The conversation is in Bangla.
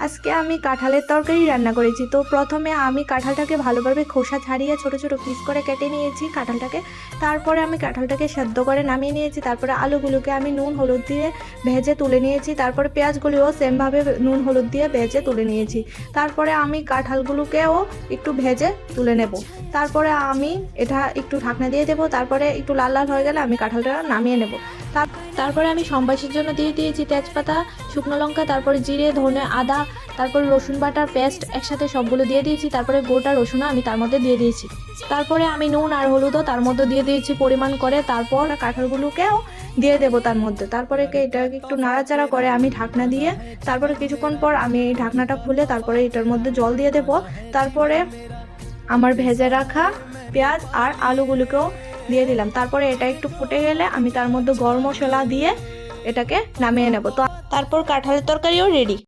আজকে আমি কাঁঠালের তরকারি রান্না করেছি। তো প্রথমে আমি কাঁঠালটাকে ভালোভাবে খোসা ছাড়িয়ে ছোট ছোট পিস করে কেটে নিয়েছি কাঁঠালটাকে। তারপরে আমি কাঁঠালটাকে সেদ্ধ করে নামিয়ে নিয়েছি। তারপরে আলুগুলোকে আমি নুন হলুদ দিয়ে ভেজে তুলে নিয়েছি। তারপরে পেঁয়াজগুলিও সেমভাবে নুন হলুদ দিয়ে ভেজে তুলে নিয়েছি। তারপরে আমি কাঁঠালগুলোকেও একটু ভেজে তুলে নেব। তারপরে আমি এটা একটু ঢাকনা দিয়ে দেবো। তারপরে একটু লাল লাল হয়ে গেলে আমি কাঁঠালটা নামিয়ে নেব। তারপরে আমি সম্বাসের জন্য দিয়ে দিয়েছি তেজপাতা, শুকনো লঙ্কা, তারপরে জিরে, ধনে, আদা, তারপরে রসুন বাটার পেস্ট একসাথে সবগুলো দিয়ে দিয়েছি। তারপরে গোটা রসুনও আমি তার মধ্যে দিয়ে দিয়েছি। তারপরে আমি নুন আর হলুদও তার মধ্যে দিয়ে দিয়েছি পরিমাণ করে। তারপর কাঁঠালগুলোকেও দিয়ে দেবো তার মধ্যে। তারপরে এটাকে একটু নাড়াচাড়া করে আমি ঢাকনা দিয়ে তারপরে কিছুক্ষণ পর আমি এই ঢাকনাটা খুলে তারপরে এটার মধ্যে জল দিয়ে দেবো। তারপরে আমার ভেজে রাখা পেঁয়াজ আর আলুগুলোকেও দিয়ে দিলাম। তারপরে এটা একটু ফুটে গেলে আমি তার মধ্যে গরম মশলা দিয়ে এটাকে নামিয়ে নেব। তো তারপর কাঁঠালের তরকারিও রেডি।